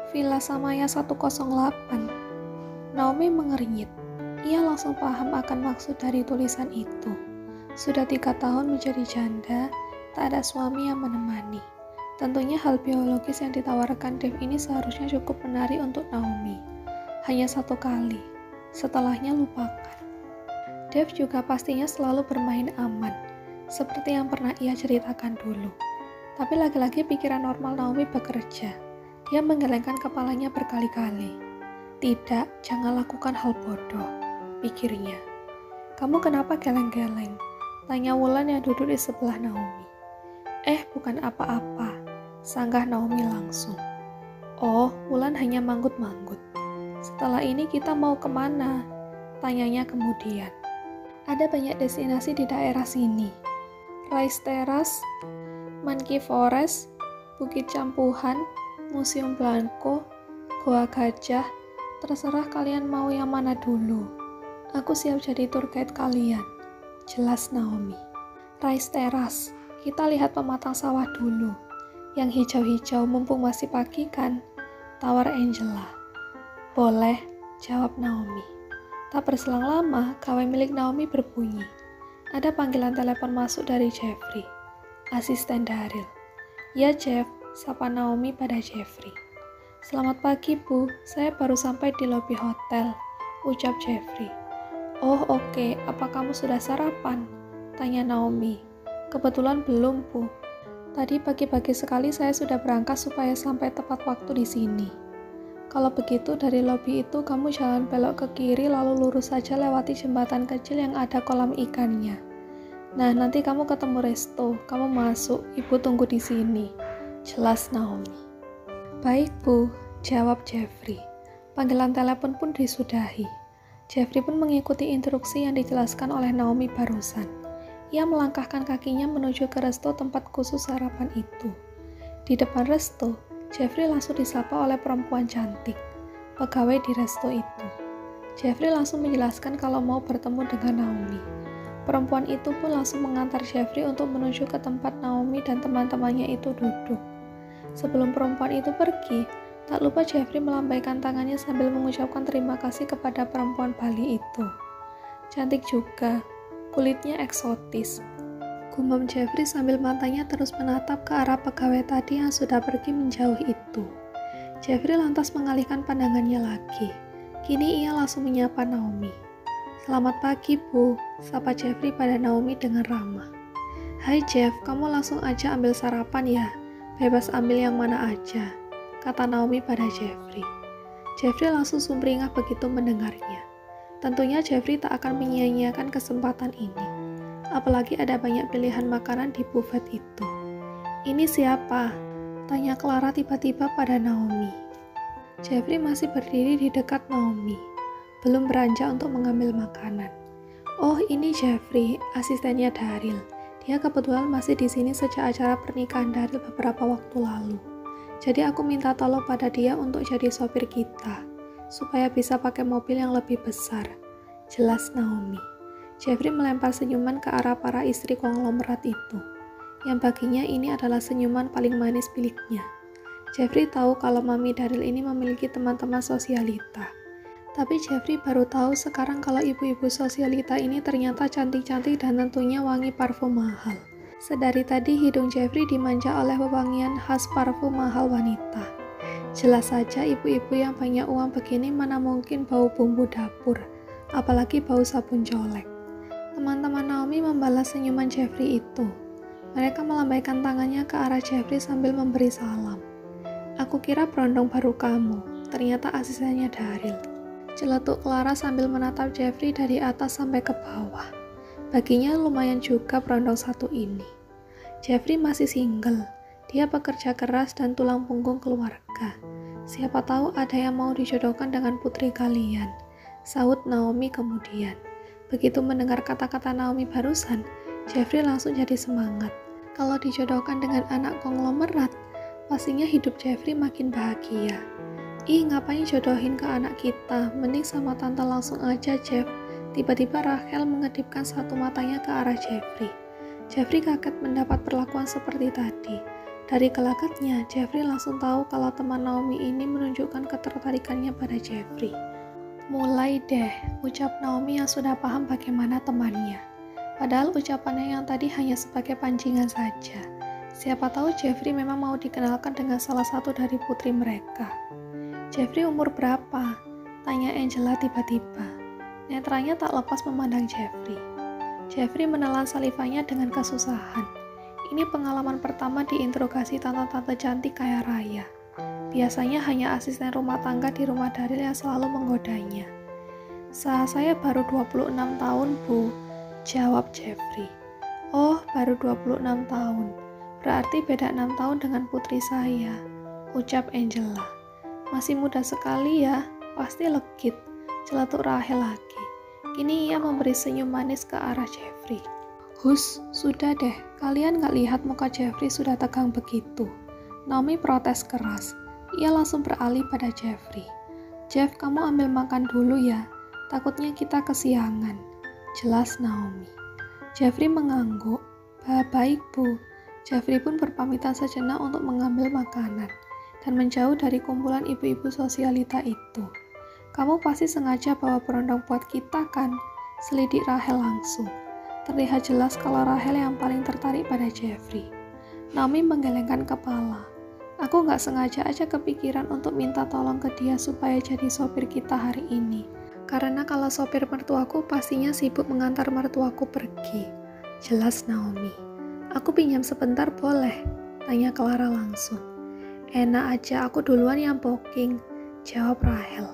Villa Samaya 108. Naomi mengernyit. Ia langsung paham akan maksud dari tulisan itu. Sudah 3 tahun menjadi janda, tak ada suami yang menemani. Tentunya hal biologis yang ditawarkan Dev ini seharusnya cukup menarik untuk Naomi. Hanya 1 kali, setelahnya lupakan. Dev juga pastinya selalu bermain aman, seperti yang pernah ia ceritakan dulu. Tapi lagi-lagi pikiran normal Naomi bekerja. Dia menggelengkan kepalanya berkali-kali. Tidak, jangan lakukan hal bodoh, pikirnya. Kamu kenapa geleng-geleng? Tanya Wulan yang duduk di sebelah Naomi. Bukan apa-apa, sanggah Naomi langsung. Oh, Wulan hanya manggut-manggut. Setelah ini kita mau kemana? Tanyanya kemudian. Ada banyak destinasi di daerah sini. Rice Terrace, Monkey Forest, Bukit Campuhan, Museum Blanco, Goa Gajah, terserah kalian mau yang mana dulu. Aku siap jadi tour guide kalian, jelas Naomi. Rice Terrace, kita lihat pematang sawah dulu. Yang hijau-hijau mumpung masih pagi kan, tawar Angela. Boleh, jawab Naomi. Tak berselang lama, gawai milik Naomi berbunyi. Ada panggilan telepon masuk dari Jeffrey, asisten Daryl. Ya Jeff, sapa Naomi pada Jeffrey. Selamat pagi Bu, saya baru sampai di lobi hotel, ucap Jeffrey. Oh oke, apa kamu sudah sarapan? Tanya Naomi. Kebetulan belum Bu. Tadi pagi-pagi sekali saya sudah berangkat supaya sampai tepat waktu di sini. Kalau begitu dari lobi itu kamu jalan belok ke kiri lalu lurus saja lewati jembatan kecil yang ada kolam ikannya. Nah nanti kamu ketemu resto, kamu masuk, ibu tunggu di sini. Jelas Naomi. Baik Bu, jawab Jeffrey. Panggilan telepon pun disudahi. Jeffrey pun mengikuti instruksi yang dijelaskan oleh Naomi barusan. Ia melangkahkan kakinya menuju ke resto tempat khusus sarapan itu. Di depan resto, Jeffrey langsung disapa oleh perempuan cantik, pegawai di resto itu. Jeffrey langsung menjelaskan kalau mau bertemu dengan Naomi. Perempuan itu pun langsung mengantar Jeffrey untuk menuju ke tempat Naomi dan teman-temannya itu duduk. Sebelum perempuan itu pergi, tak lupa Jeffrey melambaikan tangannya sambil mengucapkan terima kasih kepada perempuan Bali itu. Cantik juga, kulitnya eksotis. Gumam Jeffrey sambil matanya terus menatap ke arah pegawai tadi yang sudah pergi menjauh itu. Jeffrey lantas mengalihkan pandangannya lagi. Kini ia langsung menyapa Naomi. Selamat pagi Bu, sapa Jeffrey pada Naomi dengan ramah. Hai Jeff, kamu langsung aja ambil sarapan ya. Bebas ambil yang mana aja, kata Naomi pada Jeffrey. Jeffrey langsung sumringah begitu mendengarnya. Tentunya Jeffrey tak akan menyia-nyiakan kesempatan ini. Apalagi ada banyak pilihan makanan di buffet itu. Ini siapa? Tanya Clara tiba-tiba pada Naomi. Jeffrey masih berdiri di dekat Naomi, belum beranjak untuk mengambil makanan. Oh, ini Jeffrey, asistennya Daryl. Dia kebetulan masih di sini sejak acara pernikahan Daryl beberapa waktu lalu. Jadi aku minta tolong pada dia untuk jadi sopir kita, supaya bisa pakai mobil yang lebih besar. Jelas Naomi. Jeffrey melempar senyuman ke arah para istri konglomerat itu, yang baginya ini adalah senyuman paling manis miliknya. Jeffrey tahu kalau Mami Daryl ini memiliki teman-teman sosialita. Tapi Jeffrey baru tahu sekarang kalau ibu-ibu sosialita ini ternyata cantik-cantik dan tentunya wangi parfum mahal. Sedari tadi hidung Jeffrey dimanja oleh wewangian khas parfum mahal wanita. Jelas saja ibu-ibu yang banyak uang begini mana mungkin bau bumbu dapur, apalagi bau sabun colek. Teman-teman Naomi membalas senyuman Jeffrey itu. Mereka melambaikan tangannya ke arah Jeffrey sambil memberi salam. Aku kira berondong baru kamu, ternyata asistennya Daryl. Celetuk Clara sambil menatap Jeffrey dari atas sampai ke bawah. Baginya lumayan juga berondong satu ini. Jeffrey masih single. Dia bekerja keras dan tulang punggung keluarga. Siapa tahu ada yang mau dijodohkan dengan putri kalian. Sahut Naomi kemudian. Begitu mendengar kata-kata Naomi barusan, Jeffrey langsung jadi semangat. Kalau dijodohkan dengan anak konglomerat, pastinya hidup Jeffrey makin bahagia. Ih, ngapain jodohin ke anak kita? Mending sama tante langsung aja, Jeff. Tiba-tiba Rachel mengedipkan satu matanya ke arah Jeffrey. Jeffrey kaget mendapat perlakuan seperti tadi. Dari gelagatnya, Jeffrey langsung tahu kalau teman Naomi ini menunjukkan ketertarikannya pada Jeffrey. Mulai deh, ucap Naomi yang sudah paham bagaimana temannya. Padahal ucapannya yang tadi hanya sebagai pancingan saja. Siapa tahu Jeffrey memang mau dikenalkan dengan salah satu dari putri mereka. Jeffrey umur berapa? Tanya Angela tiba-tiba. Netranya tak lepas memandang Jeffrey. Jeffrey menelan salivanya dengan kesusahan. Ini pengalaman pertama diinterogasi tante-tante cantik kaya raya. Biasanya hanya asisten rumah tangga di rumah Daryl yang selalu menggodanya. Saya baru 26 tahun, Bu, jawab Jeffrey. Oh, baru 26 tahun. Berarti beda 6 tahun dengan putri saya, ucap Angela. Masih muda sekali ya, pasti legit, celetuk Rachel lagi. Kini ia memberi senyum manis ke arah Jeffrey. Hus, sudah deh, kalian gak lihat muka Jeffrey sudah tegang begitu. Naomi protes keras. Ia langsung beralih pada Jeffrey. Jeff, kamu ambil makan dulu ya, takutnya kita kesiangan, jelas Naomi. Jeffrey mengangguk. Baik, Bu. Jeffrey pun berpamitan sejenak untuk mengambil makanan dan menjauh dari kumpulan ibu-ibu sosialita itu. Kamu pasti sengaja bawa berondong buat kita kan? Selidik Rachel langsung. Terlihat jelas kalau Rachel yang paling tertarik pada Jeffrey. Naomi menggelengkan kepala. Aku nggak sengaja aja kepikiran untuk minta tolong ke dia supaya jadi sopir kita hari ini. Karena kalau sopir mertuaku pastinya sibuk mengantar mertuaku pergi. Jelas Naomi. Aku pinjam sebentar boleh? Tanya Clara langsung. Enak aja, aku duluan yang booking, jawab Rachel.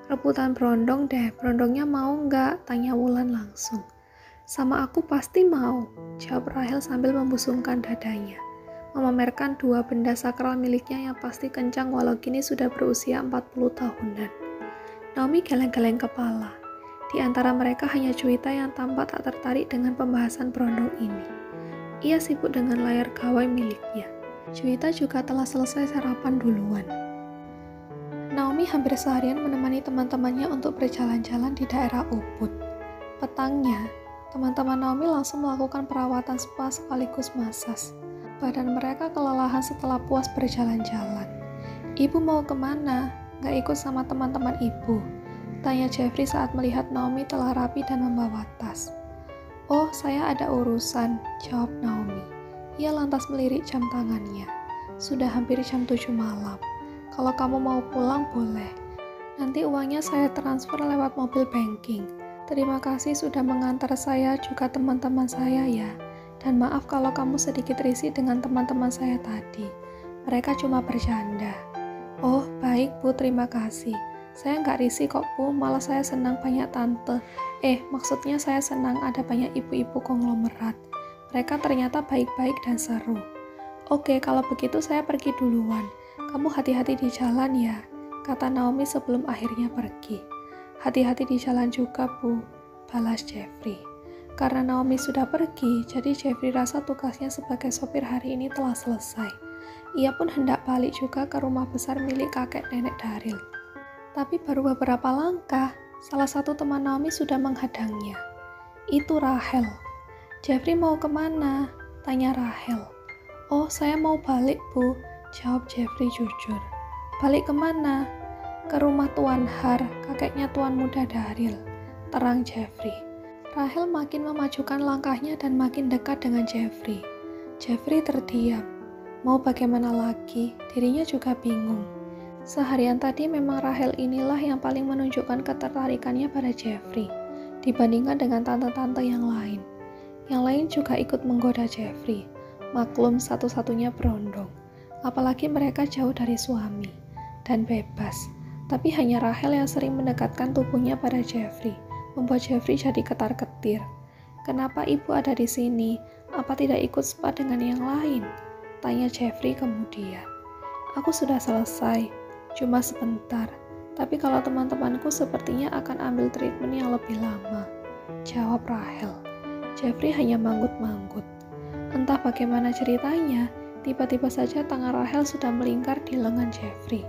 Rebutan berondong deh, berondongnya mau nggak? Tanya Wulan langsung. Sama aku pasti mau, jawab Rachel sambil membusungkan dadanya. Memamerkan dua benda sakral miliknya yang pasti kencang walau kini sudah berusia 40 tahunan. Naomi geleng-geleng kepala. Di antara mereka hanya Juwita yang tampak tak tertarik dengan pembahasan berondong ini. Ia sibuk dengan layar gawai miliknya. Juwita juga telah selesai sarapan duluan. Naomi hampir seharian menemani teman-temannya untuk berjalan-jalan di daerah Ubud. Petangnya, teman-teman Naomi langsung melakukan perawatan spa sekaligus masas. Badan mereka kelelahan setelah puas berjalan-jalan. Ibu mau kemana? Gak ikut sama teman-teman ibu? Tanya Jeffrey saat melihat Naomi telah rapi dan membawa tas. Oh, saya ada urusan, jawab Naomi. Ia lantas melirik jam tangannya. Sudah hampir jam 7 malam. Kalau kamu mau pulang boleh. Nanti uangnya saya transfer lewat mobil banking. Terima kasih sudah mengantar saya juga teman-teman saya ya. Dan maaf kalau kamu sedikit risih dengan teman-teman saya tadi. Mereka cuma bercanda. Oh, baik Bu, terima kasih. Saya nggak risih kok Bu, malah saya senang banyak tante. Maksudnya saya senang ada banyak ibu-ibu konglomerat. Mereka ternyata baik-baik dan seru. Oke, kalau begitu saya pergi duluan. Kamu hati-hati di jalan ya, kata Naomi sebelum akhirnya pergi. Hati-hati di jalan juga, Bu, balas Jeffrey. Karena Naomi sudah pergi, jadi Jeffrey rasa tugasnya sebagai sopir hari ini telah selesai. Ia pun hendak balik juga ke rumah besar milik kakek nenek Daryl. Tapi baru beberapa langkah, salah satu teman Naomi sudah menghadangnya. Itu Rachel. Jeffrey mau kemana? Tanya Rachel. Oh, saya mau balik, Bu, jawab Jeffrey jujur. Balik kemana? Ke rumah Tuan Har, kakeknya Tuan Muda Daryl, terang Jeffrey. Rachel makin memajukan langkahnya dan makin dekat dengan Jeffrey. Jeffrey terdiam. Mau bagaimana lagi, dirinya juga bingung. Seharian tadi memang Rachel inilah yang paling menunjukkan ketertarikannya pada Jeffrey, dibandingkan dengan tante-tante yang lain. Yang lain juga ikut menggoda Jeffrey, maklum satu-satunya berondong. Apalagi mereka jauh dari suami, dan bebas. Tapi hanya Rachel yang sering mendekatkan tubuhnya pada Jeffrey, membuat Jeffrey jadi ketar-ketir. Kenapa ibu ada di sini? Apa tidak ikut spa dengan yang lain? Tanya Jeffrey kemudian. Aku sudah selesai, cuma sebentar. Tapi kalau teman-temanku sepertinya akan ambil treatment yang lebih lama, jawab Rachel. Jeffrey hanya manggut-manggut. Entah bagaimana ceritanya, tiba-tiba saja tangan Rachel sudah melingkar di lengan Jeffrey.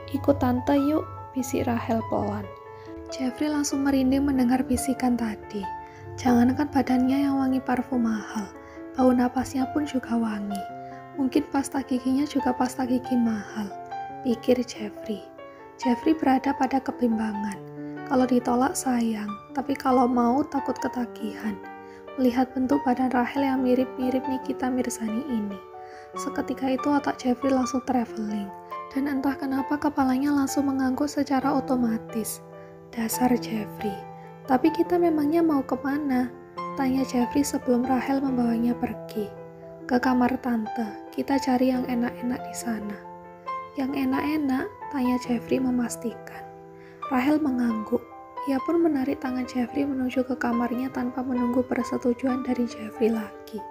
Ikut tante yuk, bisik Rachel pelan. Jeffrey langsung merinding mendengar bisikan tadi. Jangankan badannya yang wangi parfum mahal, bau napasnya pun juga wangi. Mungkin pasta giginya juga pasta gigi mahal, pikir Jeffrey. Jeffrey berada pada kebimbangan. Kalau ditolak sayang, tapi kalau mau takut ketagihan. Melihat bentuk badan Rachel yang mirip-mirip Nikita Mirzani ini. Seketika itu otak Jeffrey langsung traveling. Dan entah kenapa kepalanya langsung mengangguk secara otomatis. Dasar Jeffrey. Tapi kita memangnya mau kemana? Tanya Jeffrey sebelum Rachel membawanya pergi. Ke kamar tante, kita cari yang enak-enak di sana. Yang enak-enak? Tanya Jeffrey memastikan. Rachel mengangguk. Ia pun menarik tangan Jeffrey menuju ke kamarnya tanpa menunggu persetujuan dari Jeffrey lagi.